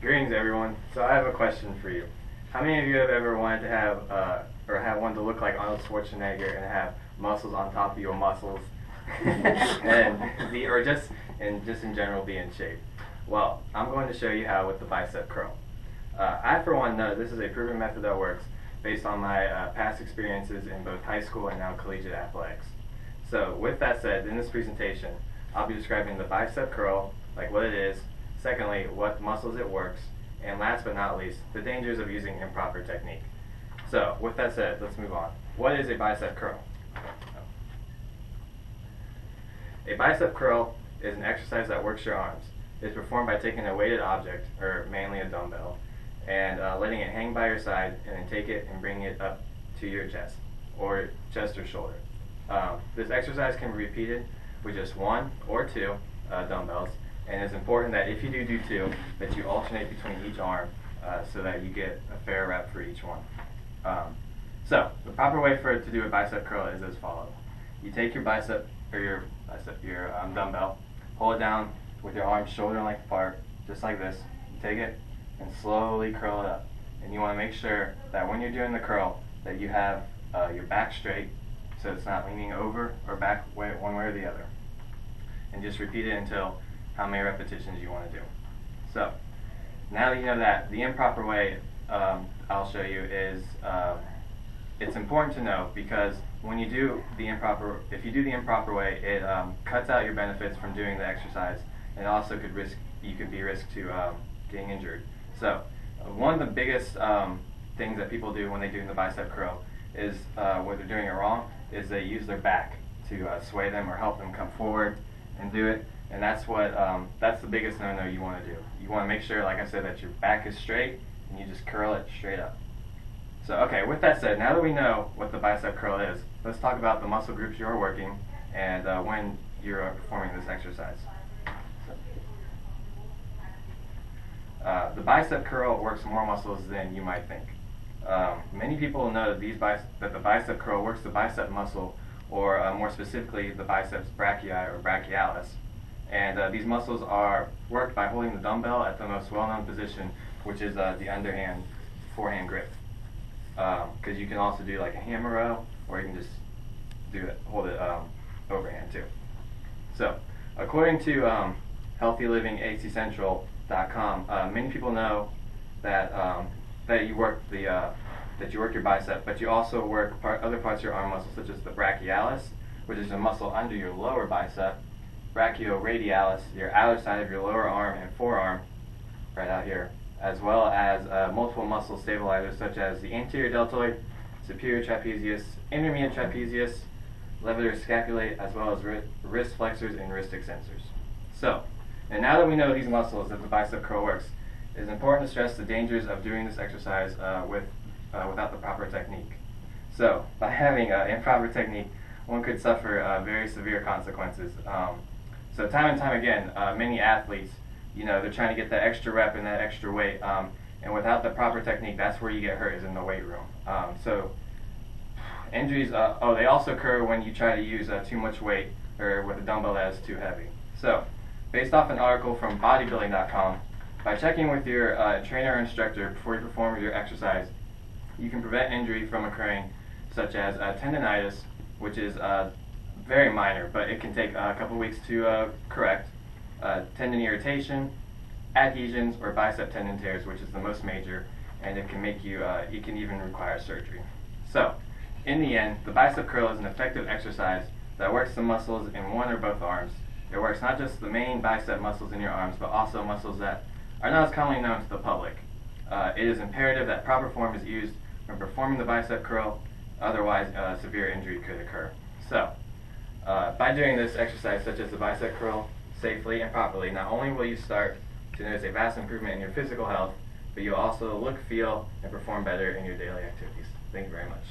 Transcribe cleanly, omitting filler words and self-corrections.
Greetings, everyone. So I have a question for you. How many of you have ever wanted to have, or have wanted to look like Arnold Schwarzenegger and have muscles on top of your muscles, or just in general be in shape? Well, I'm going to show you how with the bicep curl. I, for one, know this is a proven method that works based on my past experiences in both high school and now collegiate athletics. So, with that said, in this presentation, I'll be describing the bicep curl, like what it is. Secondly, what muscles it works, and last but not least, the dangers of using improper technique. So, with that said, let's move on. What is a bicep curl? A bicep curl is an exercise that works your arms. It's performed by taking a weighted object, or mainly a dumbbell, and letting it hang by your side, and then take it and bring it up to your chest or shoulder. This exercise can be repeated with just one or two dumbbells. And it's important that if you do two, that you alternate between each arm so that you get a fair rep for each one. So the proper way to do a bicep curl is as follows. You take your your dumbbell, hold it down with your arms shoulder length apart, just like this. You take it and slowly curl it up. And you want to make sure that when you're doing the curl, that you have your back straight, so it's not leaning over or back one way or the other. And just repeat it until how many repetitions you want to do. So, now that you know that, the improper way I'll show you is, it's important to know because when you do the improper, if you do the improper way, it cuts out your benefits from doing the exercise, and also you could be risk to getting injured. So, one of the biggest things that people do when they do the bicep curl is, when they're doing it wrong, is they use their back to sway them or help them come forward and do it. And that's the biggest no-no you want to do. You want to make sure, like I said, that your back is straight and you just curl it straight up. So, okay, with that said, now that we know what the bicep curl is, let's talk about the muscle groups you're working and when you're performing this exercise. The bicep curl works more muscles than you might think. Many people know that the bicep curl works the bicep muscle, or more specifically, the biceps brachii or brachialis. And these muscles are worked by holding the dumbbell at the most well-known position, which is the underhand forehand grip. Because you can also do like a hammer row, or you can just hold it overhand too. So, according to HealthyLivingACCentral.com, many people know that that you work your bicep, but you also work other parts of your arm muscles, such as the brachialis, which is a muscle under your lower bicep, brachioradialis, your outer side of your lower arm and forearm, right out here, as well as multiple muscle stabilizers such as the anterior deltoid, superior trapezius, intermediate trapezius, levator scapulae, as well as wrist flexors and wrist extensors. So, and now that we know these muscles that the bicep curl works, it is important to stress the dangers of doing this exercise without the proper technique. So, by having improper technique, one could suffer very severe consequences. So time and time again, many athletes, they're trying to get that extra rep and that extra weight, and without the proper technique, that's where you get hurt, is in the weight room. So injuries, they also occur when you try to use too much weight or with a dumbbell that is too heavy. So, based off an article from bodybuilding.com, by checking with your trainer or instructor before you perform your exercise, you can prevent injury from occurring, such as tendonitis, which is very minor, but it can take a couple weeks to correct, tendon irritation, adhesions, or bicep tendon tears, which is the most major, and it can make you, it can even require surgery. So, in the end, the bicep curl is an effective exercise that works the muscles in one or both arms. It works not just the main bicep muscles in your arms, but also muscles that are not as commonly known to the public. It is imperative that proper form is used when performing the bicep curl, otherwise severe injury could occur. So, by doing this exercise, such as the bicep curl, safely and properly, not only will you start to notice a vast improvement in your physical health, but you'll also look, feel, and perform better in your daily activities. Thank you very much.